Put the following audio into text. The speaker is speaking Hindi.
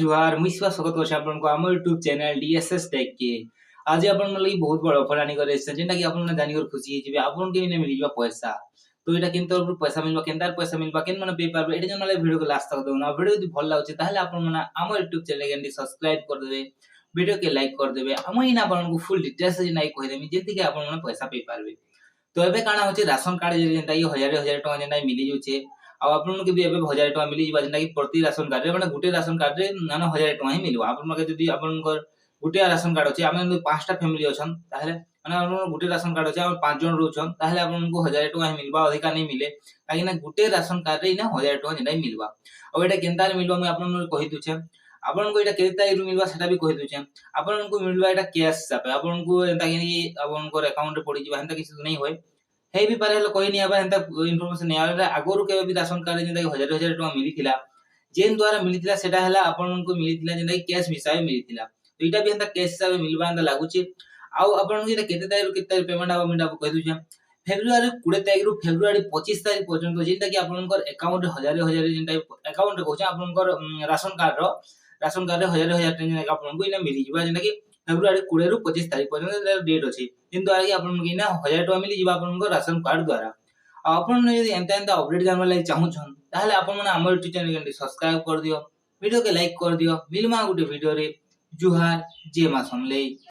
जुहार मुझ स्वागत करछे आपनको हमर यूट्यूब चैनल डीएसएस टेक के। आज आपन मन लगी बहुत बड़ ऑफर आनी करे जेंटा कि आपन जानि कर खुशी हिबे आपन के ने मिलिबा पैसा। तो एटा किंतु पैसा मिलबा केनतार पैसा मिलबा केन माने पे पारबे एटा जन वीडियो को लास्ट तक देखना। वीडियो यदि भल लागुचे ताहले आपन माने हमर यूट्यूब चैनल के सब्सक्राइब कर देबे, वीडियो के लाइक कर देबे। हम इना आपन को फुल डिटेल्स नै कहि देमी जेंति कि आपन माने पैसा पे पारबे। तो एबे काना होचे राशन कार्ड जेंटा कि हजार हजार टका जेंटा मिली जुचे आ आपन के भी एबे 1000 टका मिली जिबा जेंटा कि प्रति राशन कार्ड रे माने गुटे राशन कार्ड रे माने 1000 टका ही मिलबा। आपन के जदी आपनकर गुटे राशन कार्ड अछि आमे 5टा फैमिली अछन ताहले माने आपन गुटे राशन कार्ड अछि आ 5 जन रहउछन ताहले आपन को 1000 टका ही मिलबा अधिका नै मिले काहे ना गुटे राशन कार्ड रे ना 1000 टका जेंटा मिलबा। अब एटा केनता मिलबा मैं आपन कहि दुचे आपन को एटा केते तारिख मिलबा सेटा भी कहि दुचे। आपन को मिलबा एटा कैश हिसाब आपन को एंता कि आपन को अकाउंट रे पड़ी जिबा एंता किछ नै होय हे भी पारे कोई नहीं आबा एंता इन्फॉर्मेशन नै आबा आगोरु के भी राशन कार्ड जेंता कि हजार हजार टका मिलिथिला जेन द्वारा मिलिथिला सेटा हला आपन को मिलिथिला जेंता कि कैश हिसाब मिलिथिला। तो एटा भी एंता कैश हिसाब मिलबा एंता लागुची आ आपन के केते तारिख पेमेंट आबा मिटा कहि दुचे फेब्रुआरी 20 तारिख रु फेब्रुआरी 25 तारिख पर्यंत जेंता कि आपनकर अकाउंट हजार हजार जेंता अकाउंट रे कहूछ आपनकर राशन कार्ड रे हजार हजार जेंता आपन को इना मिलि जिबा जेंता कि फेब्रुआरी 20 रु 25 तारिख पर्यंत डेट अछि किंतु आगे आपन के ना 1000 टका मिलि जिबा आपन को राशन कार्ड द्वारा। आपन यदि एंता एंता अपडेट जानबा लागि चाहूछन ताहले आपन माने हमर यूट्यूब चैनल के सब्सक्राइब कर दियो, वीडियो के लाइक कर दियो। मिलमा गुटे वीडियो रे जुहार जे मा समले।